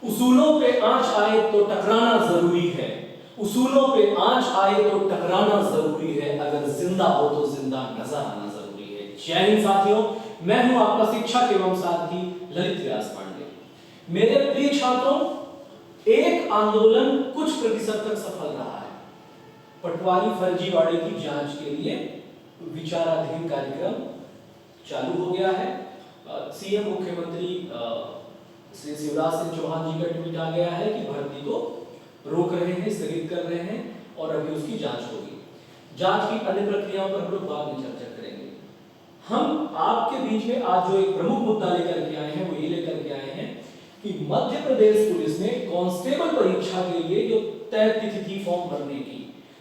उसूलों पे आंच आए तो टकराना जरूरी है, उसूलों पे आंच आए तो टकराना जरूरी है, अगर जिंदा हो तो जिंदा नजर आना जरूरी है। जय हिंद साथियों, मैं हूं आपका शिक्षक एवं साथी ललित व्यास पांडे। मेरे प्रिय छात्रों, एक आंदोलन कुछ प्रतिशत तक सफल रहा है। पटवारी फर्जीवाड़े की जांच के लिए विचाराधीन कार्यक्रम चालू हो गया है। सीएम मुख्यमंत्री श्री शिवराज सिंह चौहान जी का ट्वीट आ गया है कि भर्ती को रोक रहे हैं, स्थगित कर रहे हैं और अभी उसकी जांच होगी। जांच की अन्य प्रक्रियाओं पर हम लोग बाद में चर्चा करेंगे। हम आपके बीच में आज जो एक प्रमुख मुद्दा लेकर के आए हैं वो ये लेकर के आए हैं कि मध्य प्रदेश पुलिस ने कांस्टेबल परीक्षा के लिए जो तय तिथि थी फॉर्म भरने की,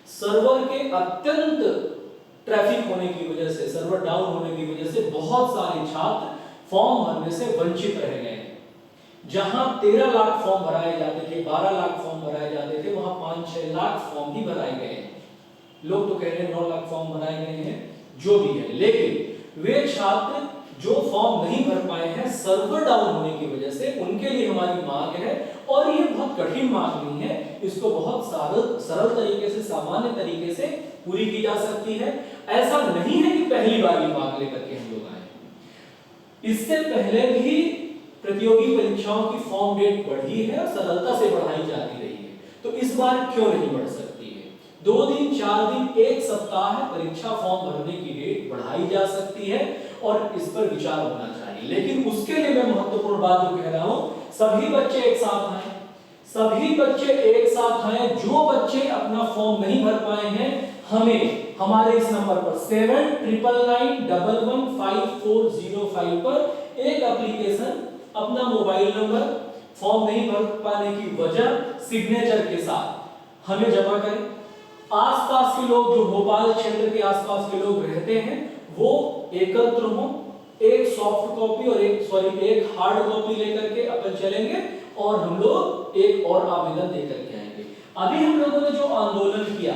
सर्वर के अत्यंत ट्रैफिक होने की वजह से, सर्वर डाउन होने की वजह से बहुत सारे छात्र फॉर्म भरने से वंचित रह गए। जहां 13 लाख फॉर्म भराए जाते थे, 12 लाख फॉर्म भराए जाते थे, वहां 5-6 लाख फॉर्म ही भराए गए हैं। लोग तो कह रहे हैं 9 लाख फॉर्म भराए गए हैं, जो भी है, लेकिन वे छात्र जो फॉर्म नहीं भर पाए हैं सर्वर डाउन होने की वजह से, उनके लिए हमारी मांग है, और ये बहुत कठिन मांग नहीं है, इसको बहुत सरल तरीके से, सामान्य तरीके से पूरी की जा सकती है। ऐसा नहीं है कि पहली बार ये मांग लेकर के हम लोग आए। इससे पहले भी प्रतियोगी परीक्षाओं की फॉर्म डेट बढ़ी है और सरलता से बढ़ाई जाती रही है, तो इस बार क्यों नहीं बढ़ सकती है? 2 दिन, 4 दिन, 1 सप्ताह परीक्षा फॉर्म भरने की डेट बढ़ाई जा सकती है और इस पर विचार होना चाहिए। लेकिन उसके लिए मैं महत्वपूर्ण बात जो कह रहा हूं, सभी बच्चे एक साथ आए, सभी बच्चे एक साथ आए। जो बच्चे अपना फॉर्म नहीं भर पाए हैं, हमें हमारे इस नंबर पर 7999115405 पर एक एप्लीकेशन, अपना मोबाइल नंबर, फॉर्म नहीं भर पाने की वजह, सिग्नेचर के साथ हमें जमा करें। आसपास के लोग, जो भोपाल क्षेत्र के आसपास के लोग रहते हैं, वो एकत्र हों, एक सॉफ्ट कॉपी और एक हार्ड कॉपी लेकर के अपन चलेंगे और हम लोग एक और आवेदन देकर के आएंगे। अभी हम लोगों ने जो आंदोलन किया,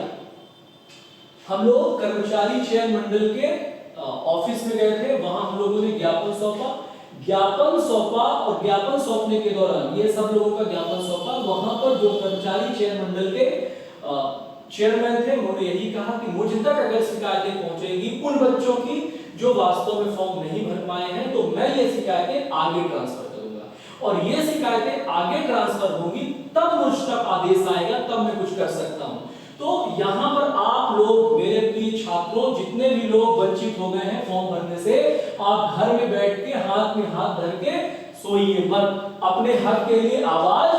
हम लोग कर्मचारी चयन मंडल के ऑफिस में गए थे, वहां हम लोगों ने ज्ञापन सौंपा और ज्ञापन सौंपने के दौरान ये सब लोगों का ज्ञापन सौंपा। वहां पर जो कर्मचारी चयन मंडल के चेयरमैन थे, उन्होंने यही कहा कि मुझ तक अगर शिकायतें पहुंचेगी उन बच्चों की जो वास्तव में फॉर्म नहीं भर पाए हैं, तो मैं ये शिकायतें आगे ट्रांसफर करूंगा और ये शिकायतें आगे ट्रांसफर होंगी तब मुझ तक आदेश आएगा, तब मैं कुछ कर सकता हूं। तो यहां पर आप लोग, मेरे प्रिय छात्रों, जितने भी लोग वंचित हो गए हैं फॉर्म भरने से, आप घर में बैठ के हाथ में हाथ धर के सोइए मत। अपने हक के लिए आवाज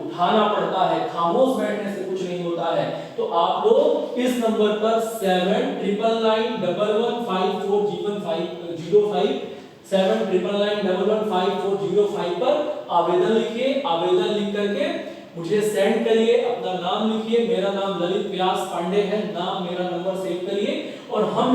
उठाना पड़ता है, खामोश बैठने से कुछ नहीं होता है। तो आप लोग इस नंबर पर 7999115405 पर आवेदन लिखिए। आवेदन लिख करके मुझे सेंड करिए, अपना नाम लिखिए। मेरा नाम ललित व्यास पांडे है, नाम, मेरा नंबर सेव करिए और हम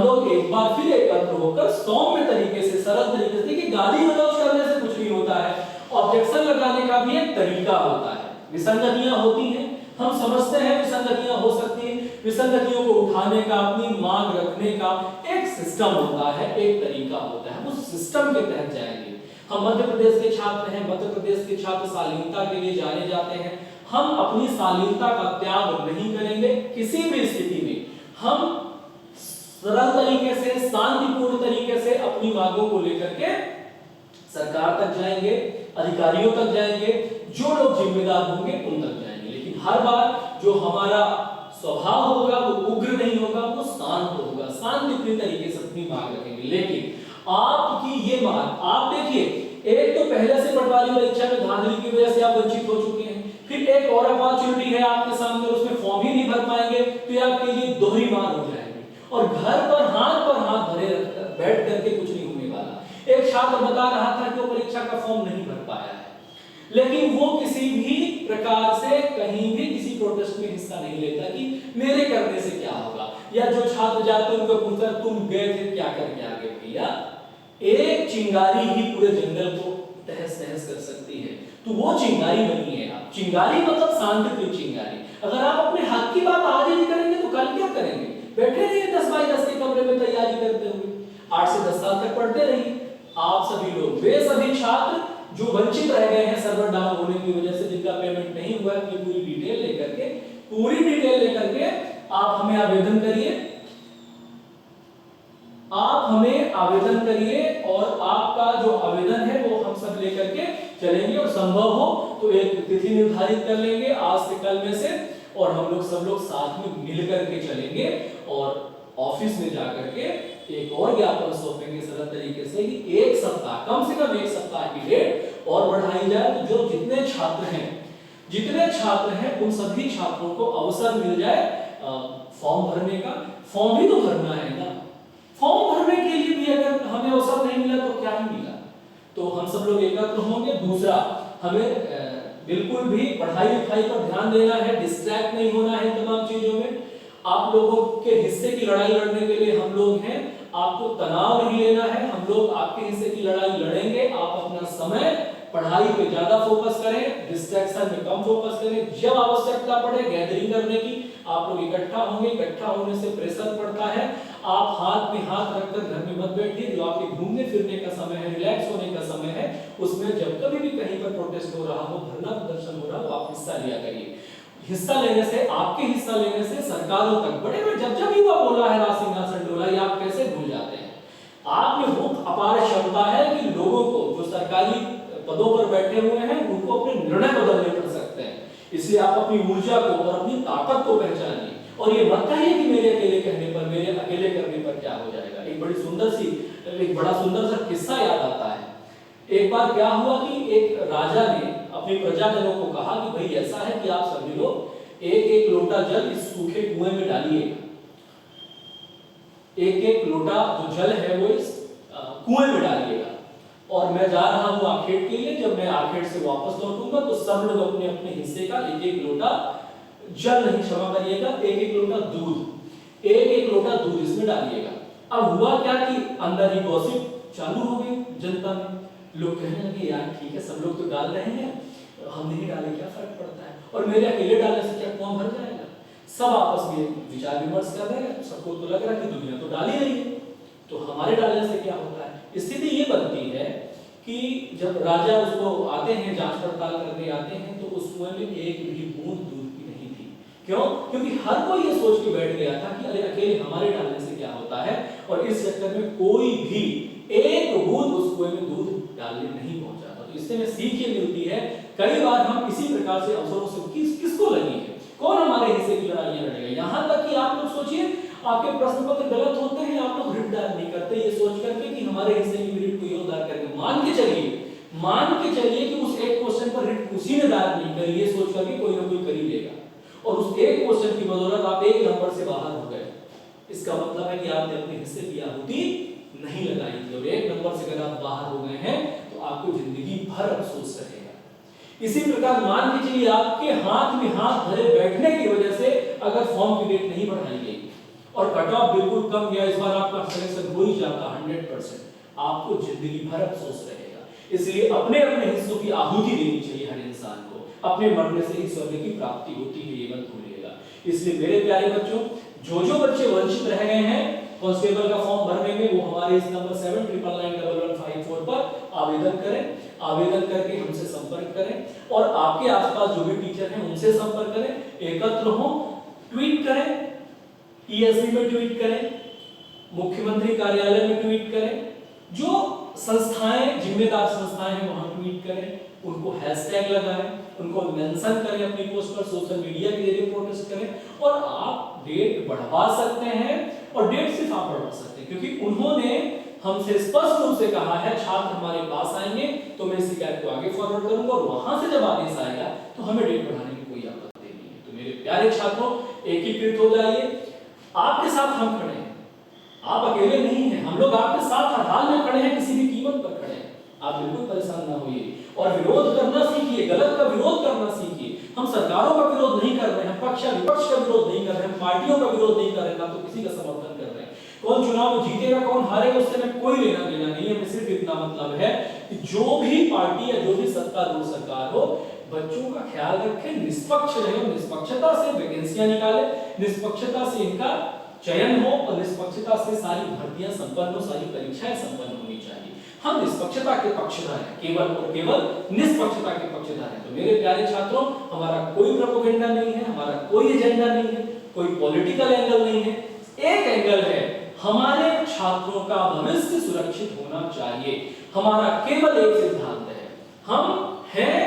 लोग एक बार फिर एकत्र होकर सौम्य तरीके से, सरल तरीके से, देखिए गाली गलौज करने से कुछ नहीं होता है, ऑब्जेक्शन लगाने का भी एक तरीका होता है। विसंगतियां होती हैं, हम समझते हैं विसंगतियां हो सकती हैं, विसंगतियों को उठाने का, अपनी मांग रखने का एक सिस्टम होता है, एक तरीका होता है, उस सिस्टम के तहत जाएंगे। हम मध्य प्रदेश के छात्र हैं, मध्य प्रदेश के छात्र शालीनता के लिए जाने जाते हैं। हम अपनी शालीनता का त्याग नहीं करेंगे किसी भी स्थिति में। हम सरल तरीके से, शांतिपूर्ण तरीके से अपनी मांगों को लेकर के सरकार तक जाएंगे, अधिकारियों तक जाएंगे, जो लोग जिम्मेदार होंगे उन तक जाएंगे। लेकिन हर बार जो हमारा स्वभाव होगा वो उग्र नहीं होगा, वो शांत होगा, शांतिपूर्ण तरीके से अपनी मांग रखेंगे। लेकिन आपकी ये मांग, आप देखिए, एक तो पहले से पटवारी परीक्षा में धांधली की वजह से आप वंचित हो चुके हैं, फिर एक और अपॉर्चुनिटी है आपके सामने, उसमें फॉर्म ही नहीं भर पाएंगे, तो ये आपके लिए दोहरी मांग हो जाएगी और घर पर हाथ धरे बैठ करके कुछ नहीं होने वाला। एक छात्र बता रहा था कि वो परीक्षा का फॉर्म नहीं भर पाया है, लेकिन वो किसी भी प्रकार से कहीं भी किसी प्रोटेस्ट में हिस्सा नहीं लेता कि मेरे करने से क्या होगा, या जो छात्र जाते उनको पूछता तुम गए थे क्या करके आ गए। भैया, एक चिंगारी ही पूरे जंगल को तहस नहस कर सकती है, तो वो चिंगारी बनी है आप। चिंगारी मतलब शांतिप्रिय चिंगारी। अगर आप अपने हक की बात आज नहीं करेंगे तो कल क्या करेंगे? बैठे रहिए 10 बाई 10 के कमरे में तैयारी करते हुए, 8 से 10 साल तक पढ़ते रहिए। आप सभी लोग, वे सभी छात्र जो वंचित रह गए हैं सर्वर डाउन होने की वजह से, जिनका पेमेंट नहीं हुआ है, अपनी पूरी डिटेल लेकर के आप हमें आवेदन करिए, आप हमें आवेदन करिए और आपका जो आवेदन है वो हम सब लेकर के चलेंगे और संभव हो तो एक तिथि निर्धारित कर लेंगे आज से कल में से, और हम लोग सब लोग साथ में मिल करके चलेंगे और ऑफिस में जाकर के एक और ज्ञापन सौंपेंगे सरल तरीके से कि एक सप्ताह, कम से कम एक सप्ताह की डेट और बढ़ाई जाए, तो जो जितने छात्र हैं उन सभी छात्रों को अवसर मिल जाए फॉर्म भरने का। फॉर्म भी तो भरना है ना, फॉर्म भरने के लिए भी अगर हमें अवसर नहीं मिला तो क्या ही मिला। तो हम सब लोग एकत्र होंगे। दूसरा, हमें बिल्कुल भी पढ़ाई लिखाई पर ध्यान देना है, डिस्ट्रैक्ट नहीं होना है तमाम चीजों में। आप लोगों के हिस्से की लड़ाई लड़ने के लिए हम लोग हैं, आपको तनाव नहीं लेना है, हम लोग आपके हिस्से की लड़ाई लड़ेंगे। आप अपना समय पढ़ाई पे ज्यादा फोकस करें, डिस्ट्रैक्शन में कम फोकस करें। जब आवश्यकता पड़े गैदरिंग करने की, आप लोग इकट्ठा होंगे। इकट्ठा होने से प्रेशर पड़ता है, आप हाथ में हाथ रखकर घर में मत बैठिए। जो आपके घूमने फिरने का समय है, रिलैक्स होने का समय है, उसमें जब कभी भी कहीं पर प्रोटेस्ट हो रहा हो, धरना प्रदर्शन हो रहा हो, आप हिस्सा लिया करिए। हिस्सा लेने से, आपके हिस्सा लेने से सरकारों तक बड़े बड़े जब युवा बोला है राज सिंहासन डोला, ये आप कैसे भूल जाते हैं। आप में वो अपार क्षमता है कि लोगों को जो सरकारी पदों पर बैठे हुए हैं उनको अपने निर्णय बदलने पड़ सकते हैं। इसलिए आप अपनी ऊर्जा को और अपनी ताकत को पहचानिए और ये मत कहिए कि मेरे अकेले कहने पर, मेरे अकेले करने पर क्या हो जाएगा। एक बड़ा सुंदर सा किस्सा याद आता है। एक बार क्या हुआ कि एक राजा ने अपने प्रजाजनों को कहा कि भाई ऐसा है कि आप सभी लोग एक एक लोटा जल इस सूखे कुएं में डालिए। एक एक लोटा जो जल है वो इस कुएं में डालिएगा और मैं जा रहा हूं आखेट के लिए। जब मैं आखेट से वापस लौटूंगा तो सब लोग अपने अपने हिस्से का एक एक लोटा जल, नहीं क्षमा करिएगा, एक एक लोटा दूध इसमें डालिएगा। अब हुआ क्या कि अंदर ही गॉसिप चालू हो गई जनता में। लोग कहने लगे यार ठीक है, सब लोग तो डाल रहे हैं, हम नहीं डाले क्या फर्क पड़ता है, और मेरे अकेले डालने से क्या कुआं भर जाएगा। सब आपस में विचार विमर्श कर रहे हैं। सबको तो लग रहा है कि दुनिया तो डाल ही रही है, तो हमारे डालने से क्या होता है। स्थिति ये बनती है कि जब राजा उसको आते हैं, जांच पड़ताल करने आते हैं, तो उस कुएं में एक भी बूंद दूध की नहीं थी। क्यों? क्योंकि हर कोई ये सोच के बैठ गया था कि अरे अकेले हमारे डालने से क्या होता है, और इस चक्कर में कोई भी एक बूंद उस कुएं में दूध डालने नहीं पहुंचा था। तो इससे में सीख ये मिलती है, कई बार हम इसी प्रकार से अवसरों से किसको लगी है, कौन हमारे हिस्से की लड़ाइयां लड़ेगा। यहां तक कि आप लोग सोचिए, आपके प्रश्न पत्र गलत होते हैं, आप लोग रिट दायर नहीं करते ये सोच करके कि हमारे हिस्से की रिट कोई और दायर करेगा। मान के चलिए कि उस एक क्वेश्चन पर रिट किसी ने दायर नहीं करी, ये सोच करके कोई ना कोई कर ही लेगा, और उस एक क्वेश्चन की बदौलत आप एक नंबर से बाहर हो गए। इसका मतलब है कि आपने अपने हिस्से की आहुति नहीं लगाई थी, और एक नंबर से अगर आप बाहर हो गए हैं तो आपको जिंदगी भर अफसोस रहेगा। इसी प्रकार मान के चलिए आपके हाथ में हाथ धरे बैठने की वजह से अगर फॉर्म की डेट नहीं बढ़ाई गई और कट ऑफ बिल्कुल कम गया, इस बार आपका सिलेक्शन हो ही जाता 100%, आपको जिंदगी भर अफसोस रहेगा। इसलिए अपने अपने हिस्सों की आहुति देनी चाहिए हर इंसान को। अपने मरने से ही स्वर्ग की प्राप्ति होती है, ये मत भूलिएगा। इसलिए मेरे प्यारे बच्चों, जो बच्चे वंचित रह गए हैं कांस्टेबल का फॉर्म भरने में, वो हमारे इस नंबर 79991154 पर आवेदन करें। आवेदन करके हमसे संपर्क करें, और आपके आसपास जो भी टीचर हैं उनसे संपर्क करें। एकत्र हो, ट्वीट करें, ईएसपी में ट्वीट करें, मुख्यमंत्री कार्यालय में ट्वीट करें, जो संस्थाएं जिम्मेदार संस्थाएं हैं वहां ट्वीट करें, उनको हैशटैग लगाएं, उनको मेंशन करें अपनी पोस्ट पर, सोशल मीडिया के जरिए प्रोटेस्ट करें। और आप डेट बढ़वा सकते हैं, और डेट सिर्फ आप बढ़वा सकते हैं क्योंकि उन्होंने हमसे स्पष्ट रूप से कहा है छात्र हमारे पास आएंगे तो मैं इस शिकायत को आगे फॉरवर्ड करूंगा, और वहां से जब आदेश आएगा तो हमें डेट बढ़ाने की कोई आपत्ति नहीं है। तो मेरे प्यारे छात्रों, एकीकृत हो जाइए। आपके साथ हम खड़े हैं, आप अकेले नहीं हैं, हम लोग आपके साथ हर हाल में खड़े हैं, किसी भी कीमत पर खड़े हैं। आप बिल्कुल परेशान ना होइए, और विरोध करना सीखिए, गलत का विरोध करना सीखिए। हम सरकारों का विरोध नहीं कर रहे हैं, पक्ष विपक्ष का विरोध नहीं कर रहे हैं, पार्टियों का विरोध नहीं कर रहे हैं, ना तो किसी का समर्थन कर रहे हैं। कौन चुनाव जीतेगा कौन हारेगा उससे हमें कोई लेना देना नहीं है। सिर्फ इतना मतलब है कि जो भी पार्टी या जो भी सत्तारूढ़ सरकार हो, बच्चों का ख्याल रखें, निष्पक्ष रहे, निष्पक्षता से वैकेंसियां निकाले, निष्पक्षता से इनका चयन हो, और निष्पक्षता से सारी भर्तियां संपन्न हो, सारी परीक्षाएं संपन्न होनी चाहिए। हम निष्पक्षता के पक्षधर हैं, केवल और केवल निष्पक्षता के पक्षधर हैं। तो मेरे प्यारे छात्रों, हमारा कोई प्रोपेगेंडा नहीं है, हमारा कोई एजेंडा नहीं है, कोई पॉलिटिकल एंगल नहीं है। एक एंगल है, हमारे छात्रों का भविष्य सुरक्षित होना चाहिए। हमारा केवल एक सिद्धांत है, हम हैं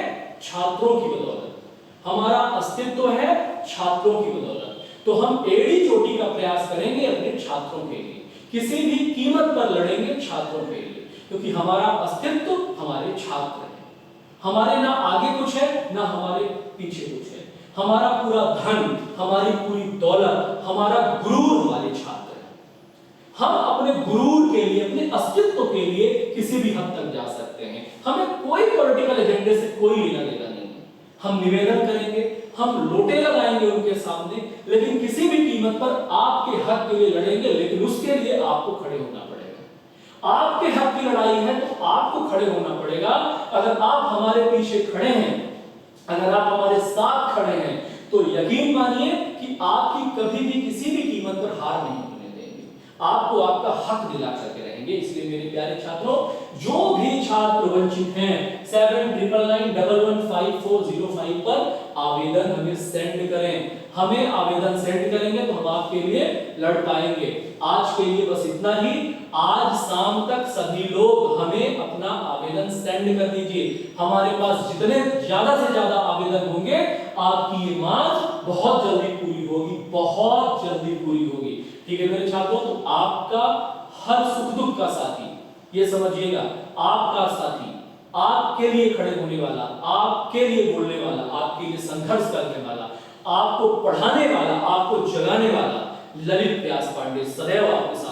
छात्रों की बदौलत, हमारा अस्तित्व है छात्रों की बदौलत। तो हम एड़ी चोटी का प्रयास करेंगे अपने छात्रों के लिए, किसी भी कीमत पर लड़ेंगे छात्रों के लिए, क्योंकि हमारा अस्तित्व हमारे छात्र हैं। हमारे ना आगे कुछ है ना हमारे पीछे कुछ है। हमारा पूरा धन, हमारी पूरी दौलत, हमारा गुरूर हमारे छात्र हैं। हम अपने गुरूर के लिए, अपने अस्तित्व के लिए किसी भी हद तक जा सकते हैं। हमें कोई पॉलिटिकल एजेंडे से कोई लेना देना नहीं है। हम निवेदन करेंगे, हम लोटे लगाएंगे उनके सामने, लेकिन किसी भी कीमत पर आपके हक के लिए लड़ेंगे। लेकिन उसके लिए आपको खड़े होना पड़ेगा। आपके हक की लड़ाई है तो आपको खड़े होना पड़ेगा। अगर आप हमारे पीछे खड़े हैं, अगर आप हमारे साथ खड़े हैं, तो यकीन मानिए कि आपकी कभी भी किसी भी कीमत पर हार नहीं होने देंगे। आपको आपका हक दिला करके रहेंगे। इसलिए मेरे प्यारे छात्रों, जो भी छात्र वंचित हैं 7999115405 पर आवेदन हमें सेंड करें। हमें आवेदन सेंड करेंगे तो हम आपके लिए लड़ पाएंगे। आज के लिए बस इतना ही। आज शाम तक सभी लोग हमें अपना आवेदन सेंड कर दीजिए। हमारे पास जितने ज्यादा से ज्यादा आवेदन होंगे, आपकी ये मांग बहुत जल्दी पूरी होगी, बहुत जल्दी पूरी होगी। ठीक है मेरे छात्रों, तो आपका हर सुख दुख का साथी, ये समझिएगा, आपका साथी, आपके लिए खड़े होने वाला, आपके लिए बोलने वाला, आपके लिए संघर्ष करने वाला, आपको पढ़ाने वाला, आपको जगाने वाला ललित व्यास पांडे सदैव आपके साथ